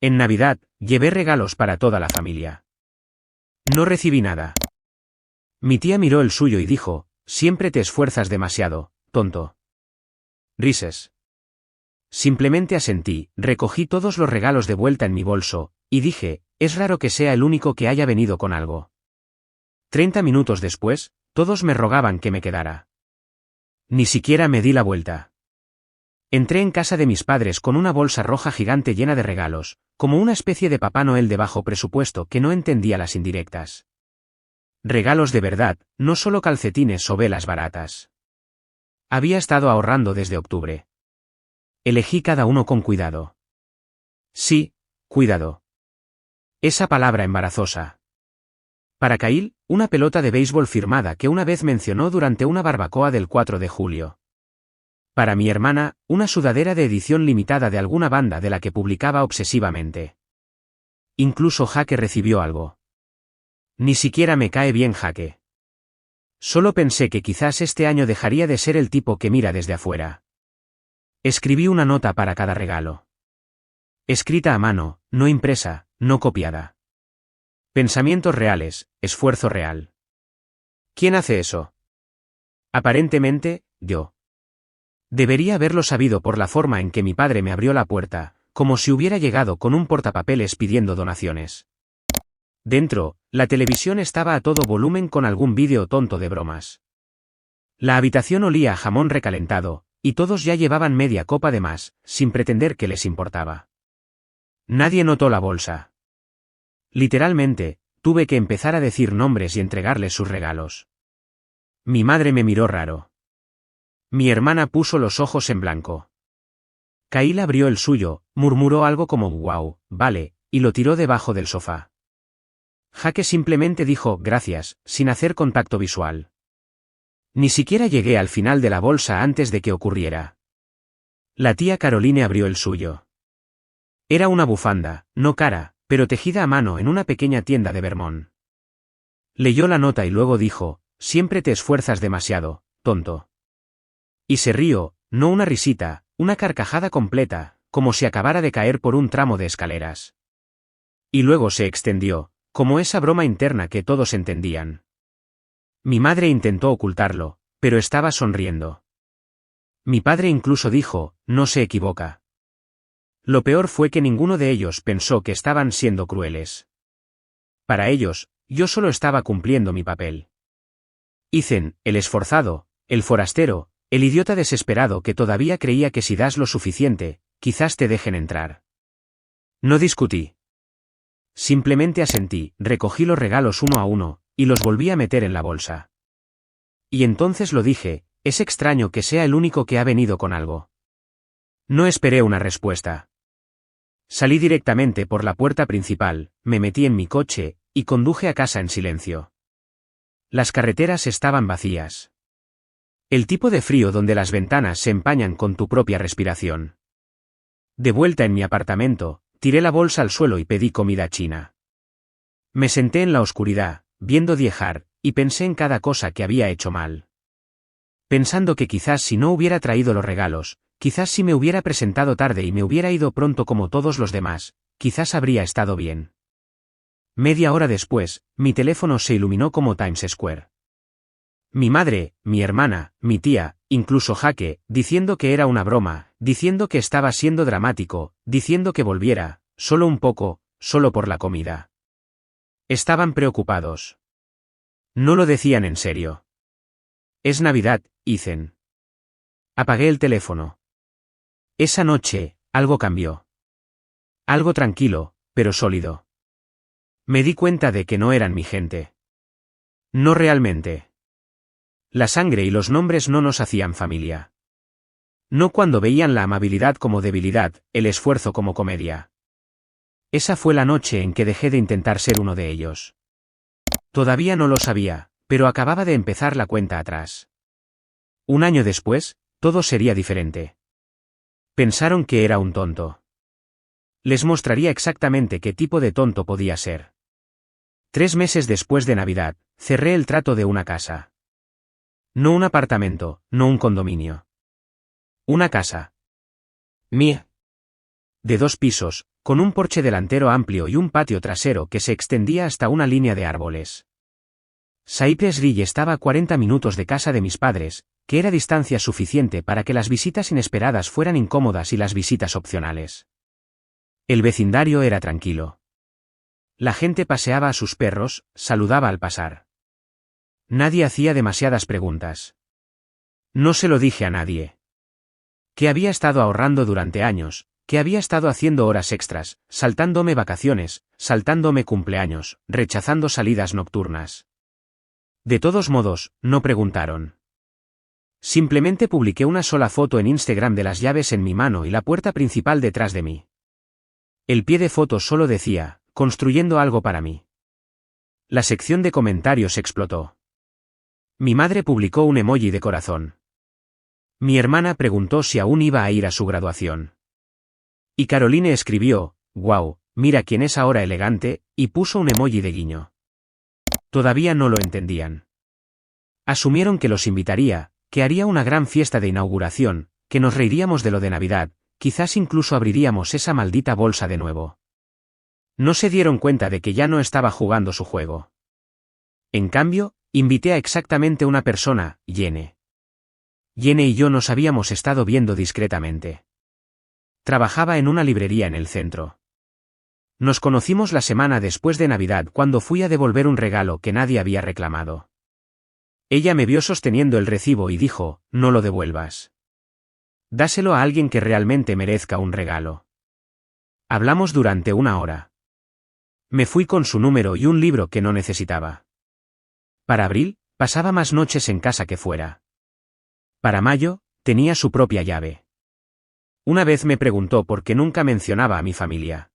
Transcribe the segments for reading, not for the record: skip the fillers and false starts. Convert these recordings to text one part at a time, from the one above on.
En Navidad, llevé regalos para toda la familia. No recibí nada. Mi tía miró el suyo y dijo, siempre te esfuerzas demasiado, tonto. Rises. Simplemente asentí, recogí todos los regalos de vuelta en mi bolso, y dije, es raro que sea el único que haya venido con algo. 30 minutos después, todos me rogaban que me quedara. Ni siquiera me di la vuelta. Entré en casa de mis padres con una bolsa roja gigante llena de regalos, como una especie de Papá Noel de bajo presupuesto que no entendía las indirectas. Regalos de verdad, no solo calcetines o velas baratas. Había estado ahorrando desde octubre. Elegí cada uno con cuidado. Sí, cuidado. Esa palabra embarazosa. Para Kyle, una pelota de béisbol firmada que una vez mencionó durante una barbacoa del 4 de julio. Para mi hermana, una sudadera de edición limitada de alguna banda de la que publicaba obsesivamente. Incluso Jaque recibió algo. Ni siquiera me cae bien Jaque. Solo pensé que quizás este año dejaría de ser el tipo que mira desde afuera. Escribí una nota para cada regalo. Escrita a mano, no impresa, no copiada. Pensamientos reales, esfuerzo real. ¿Quién hace eso? Aparentemente, yo. Debería haberlo sabido por la forma en que mi padre me abrió la puerta, como si hubiera llegado con un portapapeles pidiendo donaciones. Dentro, la televisión estaba a todo volumen con algún vídeo tonto de bromas. La habitación olía a jamón recalentado, y todos ya llevaban media copa de más, sin pretender que les importaba. Nadie notó la bolsa. Literalmente, tuve que empezar a decir nombres y entregarles sus regalos. Mi madre me miró raro. Mi hermana puso los ojos en blanco. Kyle abrió el suyo, murmuró algo como «wow, vale», y lo tiró debajo del sofá. Jaque simplemente dijo «gracias», sin hacer contacto visual. Ni siquiera llegué al final de la bolsa antes de que ocurriera. La tía Caroline abrió el suyo. Era una bufanda, no cara, pero tejida a mano en una pequeña tienda de Vermont. Leyó la nota y luego dijo, siempre te esfuerzas demasiado, tonto. Y se rió, no una risita, una carcajada completa, como si acabara de caer por un tramo de escaleras. Y luego se extendió, como esa broma interna que todos entendían. Mi madre intentó ocultarlo, pero estaba sonriendo. Mi padre incluso dijo, no se equivoca. Lo peor fue que ninguno de ellos pensó que estaban siendo crueles. Para ellos, yo solo estaba cumpliendo mi papel. Ethan, el esforzado, el forastero, el idiota desesperado que todavía creía que si das lo suficiente, quizás te dejen entrar. No discutí. Simplemente asentí, recogí los regalos uno a uno, y los volví a meter en la bolsa. Y entonces lo dije, es extraño que sea el único que ha venido con algo. No esperé una respuesta. Salí directamente por la puerta principal, me metí en mi coche, y conduje a casa en silencio. Las carreteras estaban vacías. El tipo de frío donde las ventanas se empañan con tu propia respiración. De vuelta en mi apartamento, tiré la bolsa al suelo y pedí comida china. Me senté en la oscuridad, viendo Die Hard, y pensé en cada cosa que había hecho mal. Pensando que quizás si no hubiera traído los regalos, quizás si me hubiera presentado tarde y me hubiera ido pronto como todos los demás, quizás habría estado bien. Media hora después, mi teléfono se iluminó como Times Square. Mi madre, mi hermana, mi tía, incluso Jaque, diciendo que era una broma, diciendo que estaba siendo dramático, diciendo que volviera, solo un poco, solo por la comida. Estaban preocupados. No lo decían en serio. Es Navidad, Ethan. Apagué el teléfono. Esa noche, algo cambió. Algo tranquilo, pero sólido. Me di cuenta de que no eran mi gente. No realmente. La sangre y los nombres no nos hacían familia. No cuando veían la amabilidad como debilidad, el esfuerzo como comedia. Esa fue la noche en que dejé de intentar ser uno de ellos. Todavía no lo sabía, pero acababa de empezar la cuenta atrás. Un año después, todo sería diferente. Pensaron que era un tonto. Les mostraría exactamente qué tipo de tonto podía ser. 3 meses después de Navidad, cerré el trato de una casa. No un apartamento, no un condominio. Una casa. Mía. De 2 pisos, con un porche delantero amplio y un patio trasero que se extendía hasta una línea de árboles. Cypress Ridge estaba a 40 minutos de casa de mis padres, que era distancia suficiente para que las visitas inesperadas fueran incómodas y las visitas opcionales. El vecindario era tranquilo. La gente paseaba a sus perros, saludaba al pasar. Nadie hacía demasiadas preguntas. No se lo dije a nadie. Que había estado ahorrando durante años, que había estado haciendo horas extras, saltándome vacaciones, saltándome cumpleaños, rechazando salidas nocturnas. De todos modos, no preguntaron. Simplemente publiqué una sola foto en Instagram de las llaves en mi mano y la puerta principal detrás de mí. El pie de foto solo decía, construyendo algo para mí. La sección de comentarios explotó. Mi madre publicó un emoji de corazón. Mi hermana preguntó si aún iba a ir a su graduación. Y Caroline escribió, «Guau, mira quién es ahora elegante», y puso un emoji de guiño. Todavía no lo entendían. Asumieron que los invitaría, que haría una gran fiesta de inauguración, que nos reiríamos de lo de Navidad, quizás incluso abriríamos esa maldita bolsa de nuevo. No se dieron cuenta de que ya no estaba jugando su juego. En cambio, invité a exactamente una persona, Jenny. Jenny y yo nos habíamos estado viendo discretamente. Trabajaba en una librería en el centro. Nos conocimos la semana después de Navidad cuando fui a devolver un regalo que nadie había reclamado. Ella me vio sosteniendo el recibo y dijo, «No lo devuelvas. Dáselo a alguien que realmente merezca un regalo». Hablamos durante una hora. Me fui con su número y un libro que no necesitaba. Para abril, pasaba más noches en casa que fuera. Para mayo, tenía su propia llave. Una vez me preguntó por qué nunca mencionaba a mi familia.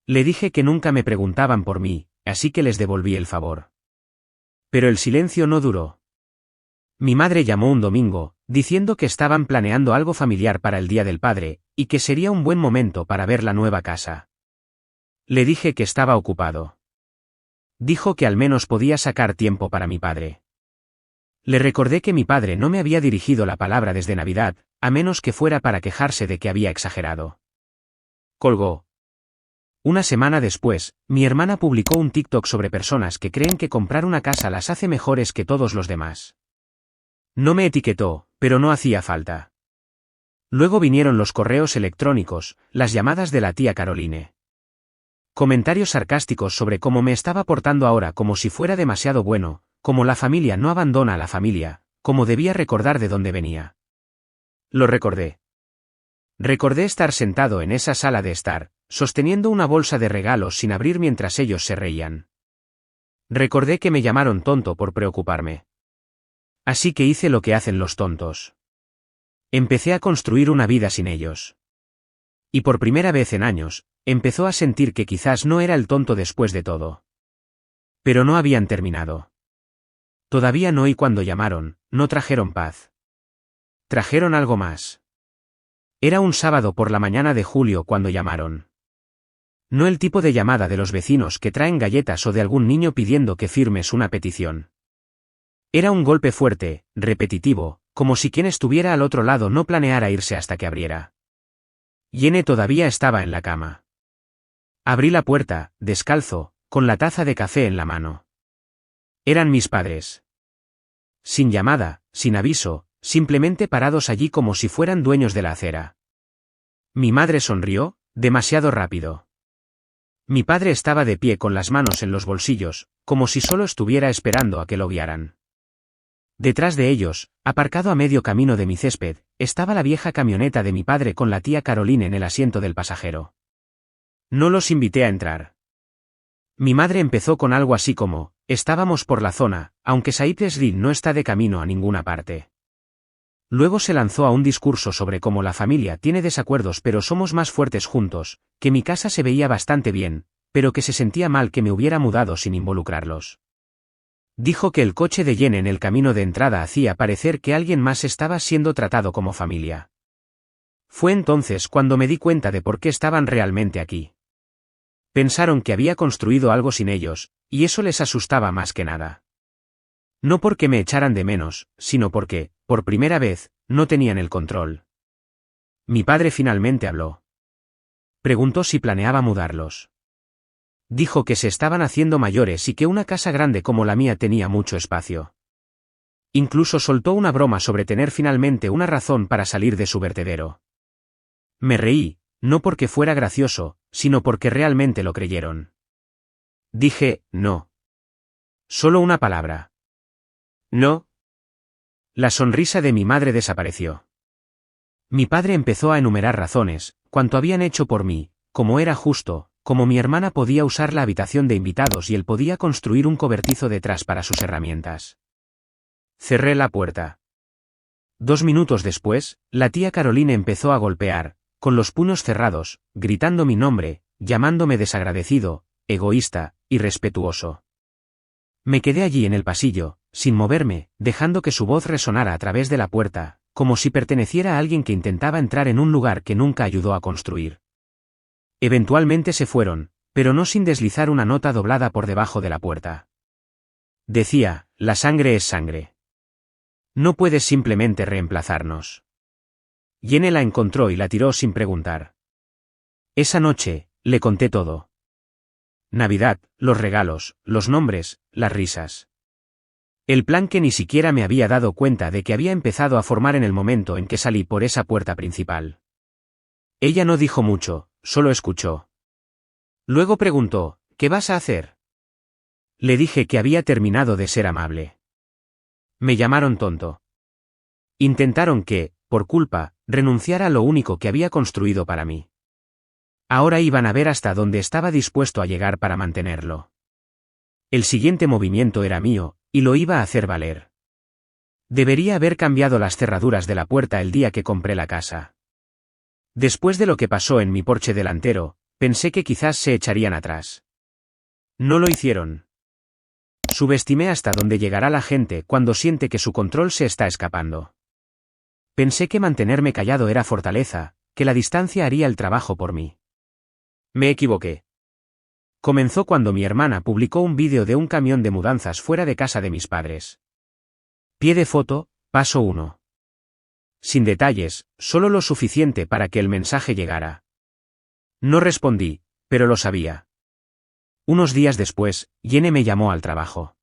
Le dije que nunca me preguntaban por mí, así que les devolví el favor. Pero el silencio no duró. Mi madre llamó un domingo, diciendo que estaban planeando algo familiar para el Día del Padre, y que sería un buen momento para ver la nueva casa. Le dije que estaba ocupado. Dijo que al menos podía sacar tiempo para mi padre. Le recordé que mi padre no me había dirigido la palabra desde Navidad, a menos que fuera para quejarse de que había exagerado. Colgó. Una semana después, mi hermana publicó un TikTok sobre personas que creen que comprar una casa las hace mejores que todos los demás. No me etiquetó, pero no hacía falta. Luego vinieron los correos electrónicos, las llamadas de la tía Caroline. Comentarios sarcásticos sobre cómo me estaba portando ahora como si fuera demasiado bueno, como la familia no abandona a la familia, como debía recordar de dónde venía. Lo recordé. Recordé estar sentado en esa sala de estar, sosteniendo una bolsa de regalos sin abrir mientras ellos se reían. Recordé que me llamaron tonto por preocuparme. Así que hice lo que hacen los tontos. Empecé a construir una vida sin ellos. Y por primera vez en años, empezó a sentir que quizás no era el tonto después de todo. Pero no habían terminado. Todavía no, y cuando llamaron, no trajeron paz. Trajeron algo más. Era un sábado por la mañana de julio cuando llamaron. No el tipo de llamada de los vecinos que traen galletas o de algún niño pidiendo que firmes una petición. Era un golpe fuerte, repetitivo, como si quien estuviera al otro lado no planeara irse hasta que abriera. Jenny todavía estaba en la cama. Abrí la puerta, descalzo, con la taza de café en la mano. Eran mis padres. Sin llamada, sin aviso, simplemente parados allí como si fueran dueños de la acera. Mi madre sonrió, demasiado rápido. Mi padre estaba de pie con las manos en los bolsillos, como si solo estuviera esperando a que lo guiaran. Detrás de ellos, aparcado a medio camino de mi césped, estaba la vieja camioneta de mi padre con la tía Caroline en el asiento del pasajero. No los invité a entrar. Mi madre empezó con algo así como, estábamos por la zona, aunque Cypress Ridge no está de camino a ninguna parte. Luego se lanzó a un discurso sobre cómo la familia tiene desacuerdos pero somos más fuertes juntos, que mi casa se veía bastante bien, pero que se sentía mal que me hubiera mudado sin involucrarlos. Dijo que el coche de Jenny en el camino de entrada hacía parecer que alguien más estaba siendo tratado como familia. Fue entonces cuando me di cuenta de por qué estaban realmente aquí. Pensaron que había construido algo sin ellos, y eso les asustaba más que nada. No porque me echaran de menos, sino porque, por primera vez, no tenían el control. Mi padre finalmente habló. Preguntó si planeaba mudarlos. Dijo que se estaban haciendo mayores y que una casa grande como la mía tenía mucho espacio. Incluso soltó una broma sobre tener finalmente una razón para salir de su vertedero. Me reí, no porque fuera gracioso, sino porque realmente lo creyeron. Dije, no. Solo una palabra. No. La sonrisa de mi madre desapareció. Mi padre empezó a enumerar razones, cuanto habían hecho por mí, como era justo, como mi hermana podía usar la habitación de invitados y él podía construir un cobertizo detrás para sus herramientas. Cerré la puerta. 2 minutos después, la tía Caroline empezó a golpear, con los puños cerrados, gritando mi nombre, llamándome desagradecido, egoísta, irrespetuoso. Me quedé allí en el pasillo, sin moverme, dejando que su voz resonara a través de la puerta, como si perteneciera a alguien que intentaba entrar en un lugar que nunca ayudó a construir. Eventualmente se fueron, pero no sin deslizar una nota doblada por debajo de la puerta. Decía, la sangre es sangre. No puedes simplemente reemplazarnos. Jenny la encontró y la tiró sin preguntar. Esa noche, le conté todo. Navidad, los regalos, los nombres, las risas. El plan que ni siquiera me había dado cuenta de que había empezado a formar en el momento en que salí por esa puerta principal. Ella no dijo mucho, solo escuchó. Luego preguntó, ¿qué vas a hacer? Le dije que había terminado de ser amable. Me llamaron tonto. Intentaron que, por culpa, renunciara a lo único que había construido para mí. Ahora iban a ver hasta dónde estaba dispuesto a llegar para mantenerlo. El siguiente movimiento era mío, y lo iba a hacer valer. Debería haber cambiado las cerraduras de la puerta el día que compré la casa. Después de lo que pasó en mi porche delantero, pensé que quizás se echarían atrás. No lo hicieron. Subestimé hasta dónde llegará la gente cuando siente que su control se está escapando. Pensé que mantenerme callado era fortaleza, que la distancia haría el trabajo por mí. Me equivoqué. Comenzó cuando mi hermana publicó un vídeo de un camión de mudanzas fuera de casa de mis padres. Pie de foto, paso 1. Sin detalles, solo lo suficiente para que el mensaje llegara. No respondí, pero lo sabía. Unos días después, Jenny me llamó al trabajo.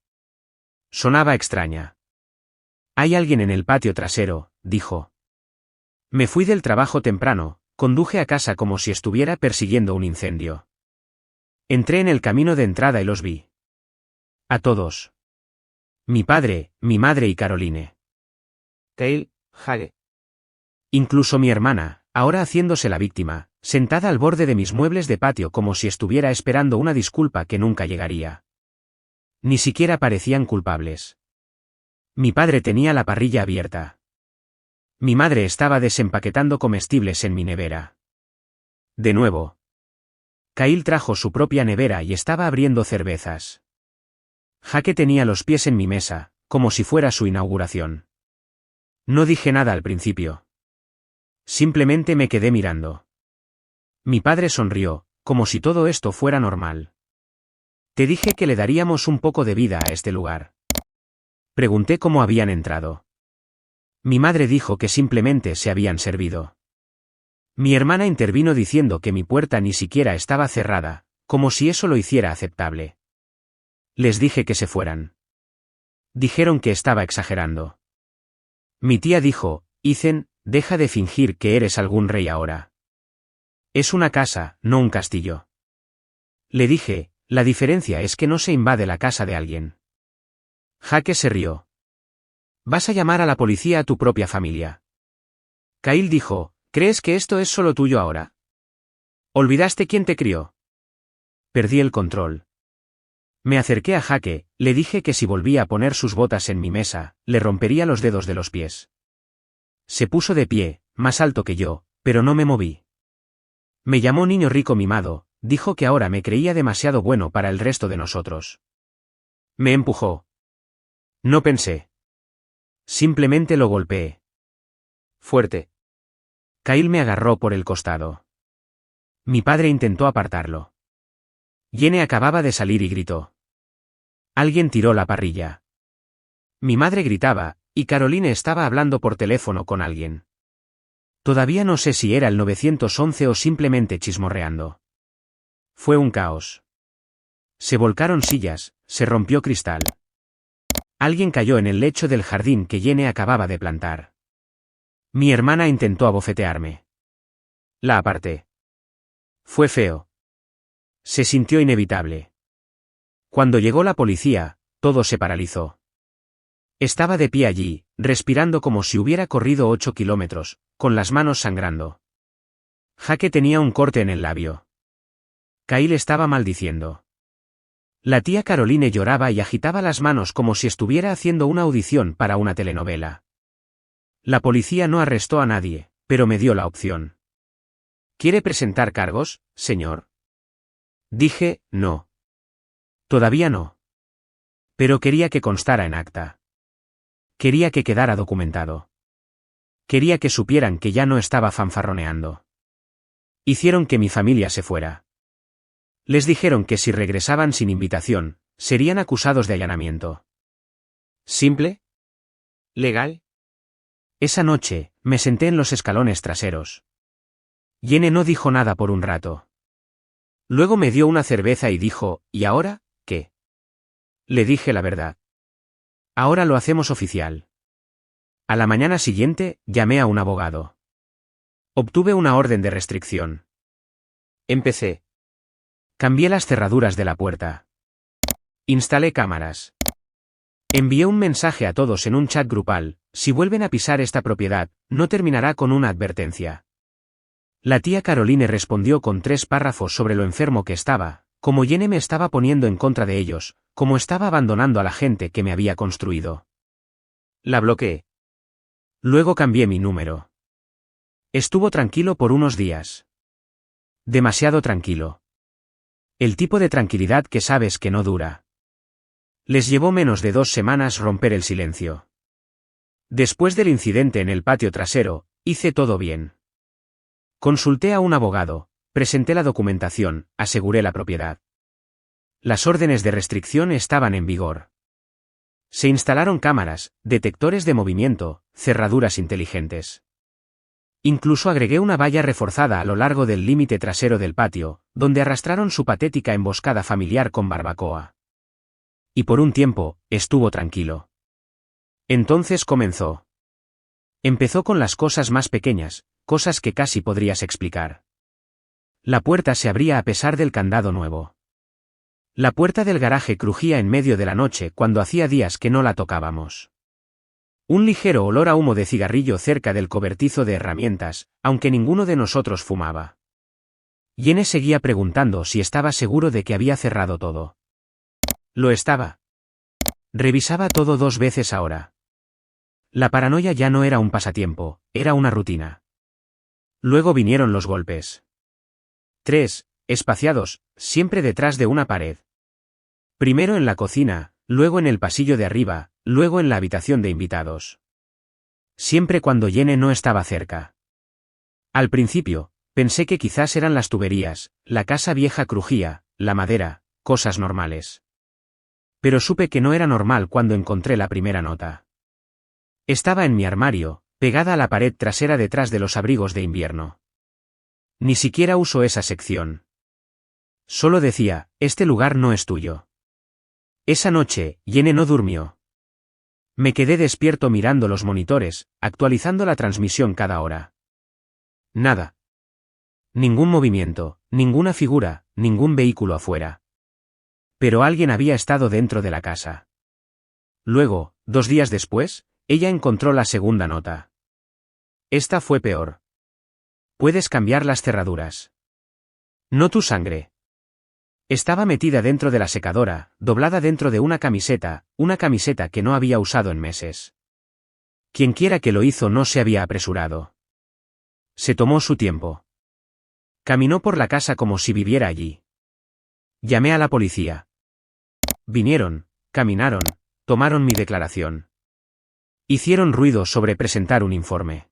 Sonaba extraña. Hay alguien en el patio trasero, dijo. Me fui del trabajo temprano, conduje a casa como si estuviera persiguiendo un incendio. Entré en el camino de entrada y los vi. A todos. Mi padre, mi madre y Caroline. Kyle, Hage. Incluso mi hermana, ahora haciéndose la víctima, sentada al borde de mis muebles de patio como si estuviera esperando una disculpa que nunca llegaría. Ni siquiera parecían culpables. Mi padre tenía la parrilla abierta. Mi madre estaba desempaquetando comestibles en mi nevera. De nuevo. Kyle trajo su propia nevera y estaba abriendo cervezas. Hake tenía los pies en mi mesa, como si fuera su inauguración. No dije nada al principio. Simplemente me quedé mirando. Mi padre sonrió, como si todo esto fuera normal. Te dije que le daríamos un poco de vida a este lugar. Pregunté cómo habían entrado. Mi madre dijo que simplemente se habían servido. Mi hermana intervino diciendo que mi puerta ni siquiera estaba cerrada, como si eso lo hiciera aceptable. Les dije que se fueran. Dijeron que estaba exagerando. Mi tía dijo, Ethan, deja de fingir que eres algún rey ahora. Es una casa, no un castillo. Le dije, la diferencia es que no se invade la casa de alguien. Hake se rió. Vas a llamar a la policía a tu propia familia. Kyle dijo, ¿crees que esto es solo tuyo ahora? ¿Olvidaste quién te crió? Perdí el control. Me acerqué a Hake, le dije que si volvía a poner sus botas en mi mesa, le rompería los dedos de los pies. Se puso de pie, más alto que yo, pero no me moví. Me llamó niño rico mimado, dijo que ahora me creía demasiado bueno para el resto de nosotros. Me empujó. No pensé. Simplemente lo golpeé. Fuerte. Kyle me agarró por el costado. Mi padre intentó apartarlo. Jenny acababa de salir y gritó. Alguien tiró la parrilla. Mi madre gritaba, y Caroline estaba hablando por teléfono con alguien. Todavía no sé si era el 911 o simplemente chismorreando. Fue un caos. Se volcaron sillas, se rompió cristal. Alguien cayó en el lecho del jardín que Jenny acababa de plantar. Mi hermana intentó abofetearme. La aparté. Fue feo. Se sintió inevitable. Cuando llegó la policía, todo se paralizó. Estaba de pie allí, respirando como si hubiera corrido 8 kilómetros, con las manos sangrando. Jake tenía un corte en el labio. Kyle estaba maldiciendo. La tía Caroline lloraba y agitaba las manos como si estuviera haciendo una audición para una telenovela. La policía no arrestó a nadie, pero me dio la opción. ¿Quiere presentar cargos, señor? Dije, no. Todavía no. Pero quería que constara en acta. Quería que quedara documentado. Quería que supieran que ya no estaba fanfarroneando. Hicieron que mi familia se fuera. Les dijeron que si regresaban sin invitación, serían acusados de allanamiento. ¿Simple? ¿Legal? Esa noche, me senté en los escalones traseros. Jenny no dijo nada por un rato. Luego me dio una cerveza y dijo, ¿y ahora, qué? Le dije la verdad. Ahora lo hacemos oficial. A la mañana siguiente, llamé a un abogado. Obtuve una orden de restricción. Empecé. Cambié las cerraduras de la puerta. Instalé cámaras. Envié un mensaje a todos en un chat grupal: si vuelven a pisar esta propiedad, no terminará con una advertencia. La tía Caroline respondió con 3 párrafos sobre lo enfermo que estaba, como Jenny me estaba poniendo en contra de ellos, como estaba abandonando a la gente que me había construido. La bloqueé. Luego cambié mi número. Estuvo tranquilo por unos días. Demasiado tranquilo. El tipo de tranquilidad que sabes que no dura. Les llevó menos de 2 semanas romper el silencio. Después del incidente en el patio trasero, hice todo bien. Consulté a un abogado, presenté la documentación, aseguré la propiedad. Las órdenes de restricción estaban en vigor. Se instalaron cámaras, detectores de movimiento, cerraduras inteligentes. Incluso agregué una valla reforzada a lo largo del límite trasero del patio, donde arrastraron su patética emboscada familiar con barbacoa. Y por un tiempo, estuvo tranquilo. Entonces comenzó. Empezó con las cosas más pequeñas, cosas que casi podrías explicar. La puerta se abría a pesar del candado nuevo. La puerta del garaje crujía en medio de la noche cuando hacía días que no la tocábamos. Un ligero olor a humo de cigarrillo cerca del cobertizo de herramientas, aunque ninguno de nosotros fumaba. Jenny seguía preguntando si estaba seguro de que había cerrado todo. Lo estaba. Revisaba todo 2 veces ahora. La paranoia ya no era un pasatiempo, era una rutina. Luego vinieron los golpes. 3, espaciados, siempre detrás de una pared. Primero en la cocina, luego en el pasillo de arriba, luego en la habitación de invitados. Siempre cuando Jenny no estaba cerca. Al principio, pensé que quizás eran las tuberías, la casa vieja crujía, la madera, cosas normales. Pero supe que no era normal cuando encontré la primera nota. Estaba en mi armario, pegada a la pared trasera detrás de los abrigos de invierno. Ni siquiera uso esa sección. Solo decía, este lugar no es tuyo. Esa noche, Jenny no durmió. Me quedé despierto mirando los monitores, actualizando la transmisión cada hora. Nada. Ningún movimiento, ninguna figura, ningún vehículo afuera. Pero alguien había estado dentro de la casa. Luego, 2 días después, ella encontró la segunda nota. Esta fue peor. Puedes cambiar las cerraduras. No tu sangre. Estaba metida dentro de la secadora, doblada dentro de una camiseta que no había usado en meses. Quienquiera que lo hizo no se había apresurado. Se tomó su tiempo. Caminó por la casa como si viviera allí. Llamé a la policía. Vinieron, caminaron, tomaron mi declaración. Hicieron ruido sobre presentar un informe.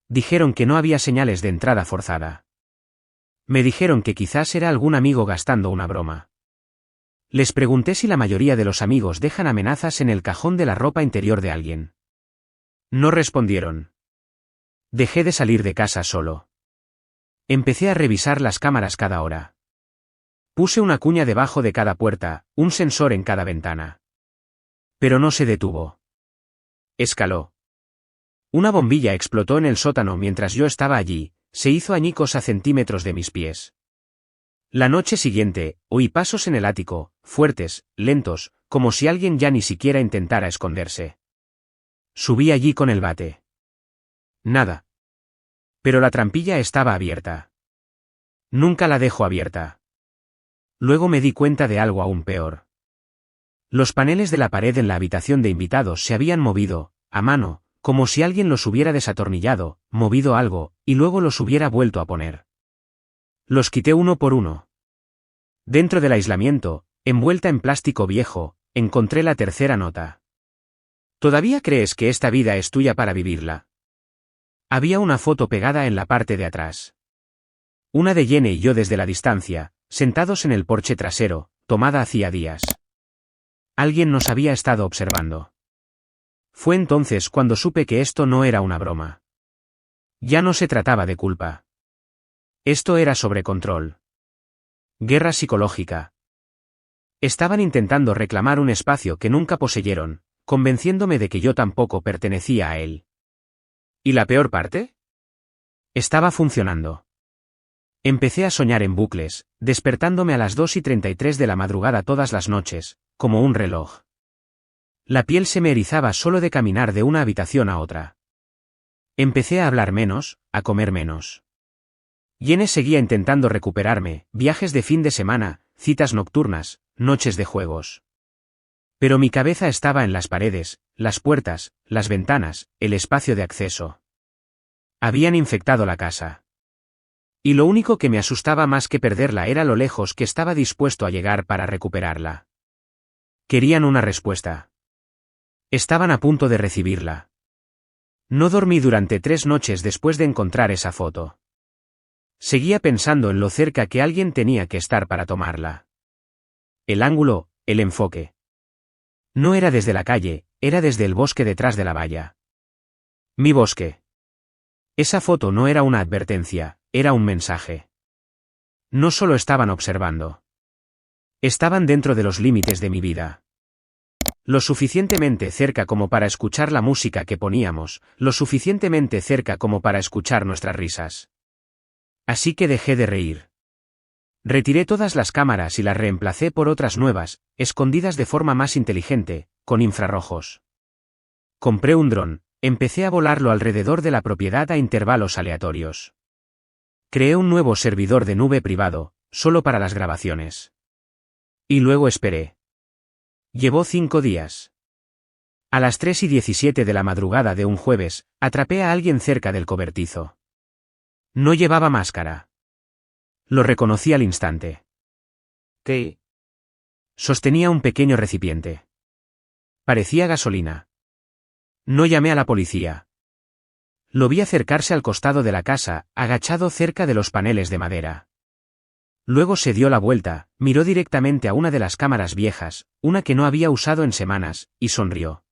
Dijeron que no había señales de entrada forzada. Me dijeron que quizás era algún amigo gastando una broma. Les pregunté si la mayoría de los amigos dejan amenazas en el cajón de la ropa interior de alguien. No respondieron. Dejé de salir de casa solo. Empecé a revisar las cámaras cada hora. Puse una cuña debajo de cada puerta, un sensor en cada ventana. Pero no se detuvo. Escaló. Una bombilla explotó en el sótano mientras yo estaba allí, se hizo añicos a centímetros de mis pies. La noche siguiente, oí pasos en el ático, fuertes, lentos, como si alguien ya ni siquiera intentara esconderse. Subí allí con el bate. Nada. Pero la trampilla estaba abierta. Nunca la dejo abierta. Luego me di cuenta de algo aún peor. Los paneles de la pared en la habitación de invitados se habían movido, a mano, como si alguien los hubiera desatornillado, movido algo, y luego los hubiera vuelto a poner. Los quité uno por uno. Dentro del aislamiento, envuelta en plástico viejo, encontré la tercera nota. ¿Todavía crees que esta vida es tuya para vivirla? Había una foto pegada en la parte de atrás. Una de Jenny y yo desde la distancia, sentados en el porche trasero, tomada hacía días. Alguien nos había estado observando. Fue entonces cuando supe que esto no era una broma. Ya no se trataba de culpa. Esto era sobre control. Guerra psicológica. Estaban intentando reclamar un espacio que nunca poseyeron, convenciéndome de que yo tampoco pertenecía a él. ¿Y la peor parte? Estaba funcionando. Empecé a soñar en bucles, despertándome a las 2:33 de la madrugada todas las noches, como un reloj. La piel se me erizaba solo de caminar de una habitación a otra. Empecé a hablar menos, a comer menos. Jenny seguía intentando recuperarme, viajes de fin de semana, citas nocturnas, noches de juegos. Pero mi cabeza estaba en las paredes, las puertas, las ventanas, el espacio de acceso. Habían infectado la casa. Y lo único que me asustaba más que perderla era lo lejos que estaba dispuesto a llegar para recuperarla. Querían una respuesta. Estaban a punto de recibirla. No dormí durante 3 noches después de encontrar esa foto. Seguía pensando en lo cerca que alguien tenía que estar para tomarla. El ángulo, el enfoque. No era desde la calle, era desde el bosque detrás de la valla. Mi bosque. Esa foto no era una advertencia, era un mensaje. No solo estaban observando. Estaban dentro de los límites de mi vida. Lo suficientemente cerca como para escuchar la música que poníamos, lo suficientemente cerca como para escuchar nuestras risas. Así que dejé de reír. Retiré todas las cámaras y las reemplacé por otras nuevas, escondidas de forma más inteligente, con infrarrojos. Compré un dron, empecé a volarlo alrededor de la propiedad a intervalos aleatorios. Creé un nuevo servidor de nube privado, solo para las grabaciones. Y luego esperé. Llevó 5 días. A las 3:17 de la madrugada de un jueves, atrapé a alguien cerca del cobertizo. No llevaba máscara. Lo reconocí al instante. ¿Qué? Sostenía un pequeño recipiente. Parecía gasolina. No llamé a la policía. Lo vi acercarse al costado de la casa, agachado cerca de los paneles de madera. Luego se dio la vuelta, miró directamente a una de las cámaras viejas, una que no había usado en semanas, y sonrió.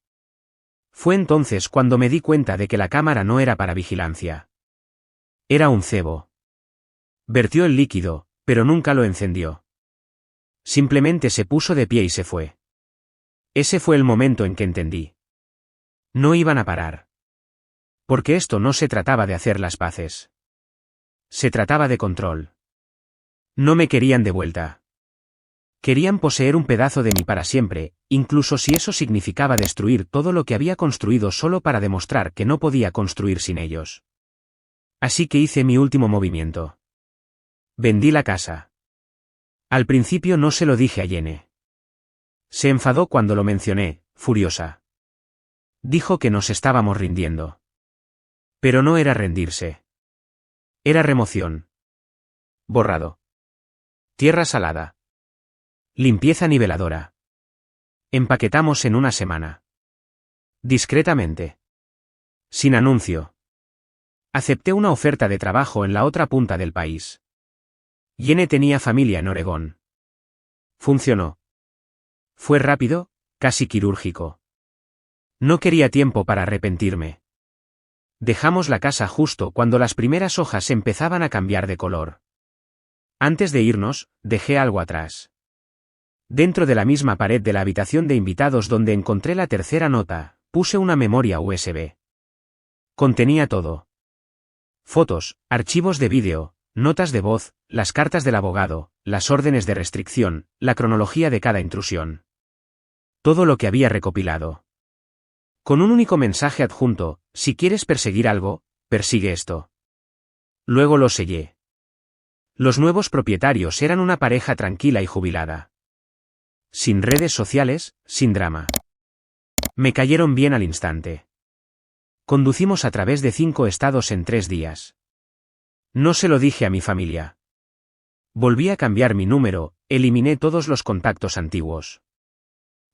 Fue entonces cuando me di cuenta de que la cámara no era para vigilancia. Era un cebo. Vertió el líquido, pero nunca lo encendió. Simplemente se puso de pie y se fue. Ese fue el momento en que entendí. No iban a parar. Porque esto no se trataba de hacer las paces. Se trataba de control. No me querían de vuelta. Querían poseer un pedazo de mí para siempre, incluso si eso significaba destruir todo lo que había construido solo para demostrar que no podía construir sin ellos. Así que hice mi último movimiento. Vendí la casa. Al principio no se lo dije a Jenny. Se enfadó cuando lo mencioné, furiosa. Dijo que nos estábamos rindiendo. Pero no era rendirse. Era remoción. Borrado. Tierra salada. Limpieza niveladora. Empaquetamos en una semana. Discretamente. Sin anuncio. Acepté una oferta de trabajo en la otra punta del país. Jenny tenía familia en Oregón. Funcionó. Fue rápido, casi quirúrgico. No quería tiempo para arrepentirme. Dejamos la casa justo cuando las primeras hojas empezaban a cambiar de color. Antes de irnos, dejé algo atrás. Dentro de la misma pared de la habitación de invitados donde encontré la tercera nota, puse una memoria USB. Contenía todo. Fotos, archivos de vídeo, notas de voz, las cartas del abogado, las órdenes de restricción, la cronología de cada intrusión. Todo lo que había recopilado. Con un único mensaje adjunto: si quieres perseguir algo, persigue esto. Luego lo sellé. Los nuevos propietarios eran una pareja tranquila y jubilada. Sin redes sociales, sin drama. Me cayeron bien al instante. Conducimos a través de 5 estados en 3 días. No se lo dije a mi familia. Volví a cambiar mi número, eliminé todos los contactos antiguos.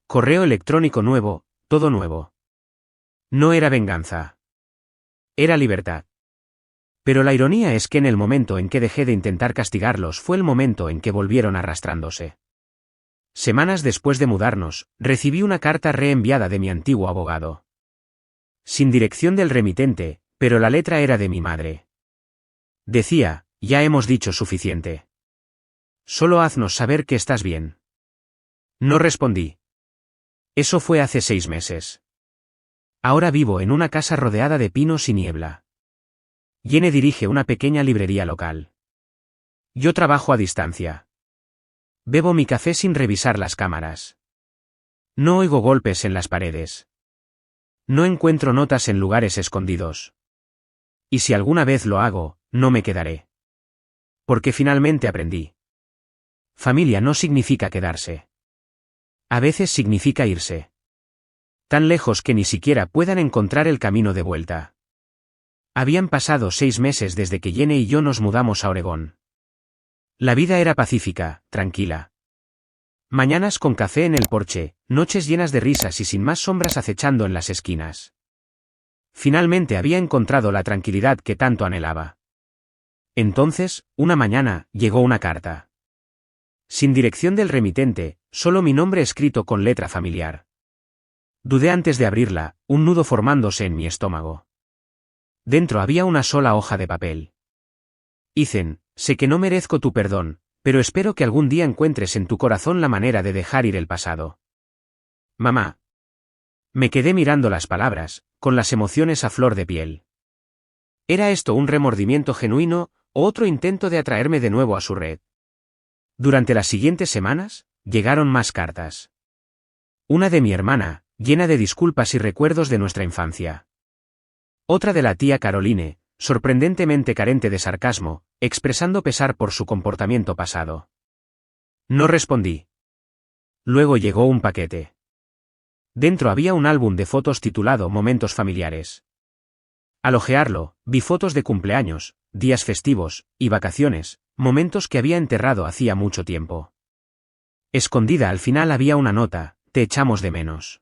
Correo electrónico nuevo, todo nuevo. No era venganza. Era libertad. Pero la ironía es que en el momento en que dejé de intentar castigarlos fue el momento en que volvieron arrastrándose. Semanas después de mudarnos, recibí una carta reenviada de mi antiguo abogado. Sin dirección del remitente, pero la letra era de mi madre. Decía: ya hemos dicho suficiente. Solo haznos saber que estás bien. No respondí. Eso fue hace 6 meses. Ahora vivo en una casa rodeada de pinos y niebla. Jenny dirige una pequeña librería local. Yo trabajo a distancia. Bebo mi café sin revisar las cámaras. No oigo golpes en las paredes. No encuentro notas en lugares escondidos. Y si alguna vez lo hago, no me quedaré. Porque finalmente aprendí. Familia no significa quedarse. A veces significa irse. Tan lejos que ni siquiera puedan encontrar el camino de vuelta. Habían pasado 6 meses desde que Jenny y yo nos mudamos a Oregón. La vida era pacífica, tranquila. Mañanas con café en el porche, noches llenas de risas y sin más sombras acechando en las esquinas. Finalmente había encontrado la tranquilidad que tanto anhelaba. Entonces, una mañana, llegó una carta. Sin dirección del remitente, solo mi nombre escrito con letra familiar. Dudé antes de abrirla, un nudo formándose en mi estómago. Dentro había una sola hoja de papel. Ethan, sé que no merezco tu perdón, pero espero que algún día encuentres en tu corazón la manera de dejar ir el pasado. Mamá. Me quedé mirando las palabras, con las emociones a flor de piel. ¿Era esto un remordimiento genuino, o otro intento de atraerme de nuevo a su red? Durante las siguientes semanas, llegaron más cartas. Una de mi hermana, llena de disculpas y recuerdos de nuestra infancia. Otra de la tía Caroline, sorprendentemente carente de sarcasmo, expresando pesar por su comportamiento pasado. No respondí. Luego llegó un paquete. Dentro había un álbum de fotos titulado Momentos familiares. Al hojearlo, vi fotos de cumpleaños, días festivos, y vacaciones, momentos que había enterrado hacía mucho tiempo. Escondida al final había una nota: te echamos de menos.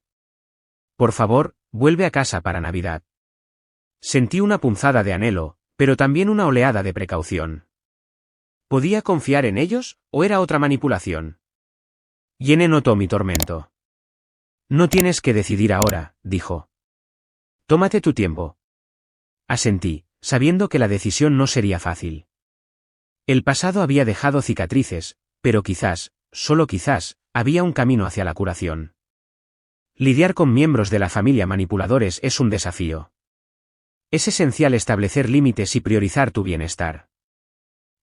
Por favor, vuelve a casa para Navidad. Sentí una punzada de anhelo, pero también una oleada de precaución. ¿Podía confiar en ellos, o era otra manipulación? Jenny notó mi tormento. No tienes que decidir ahora, dijo. Tómate tu tiempo. Asentí, sabiendo que la decisión no sería fácil. El pasado había dejado cicatrices, pero quizás, solo quizás, había un camino hacia la curación. Lidiar con miembros de la familia manipuladores es un desafío. Es esencial establecer límites y priorizar tu bienestar.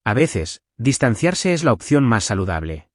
A veces, distanciarse es la opción más saludable.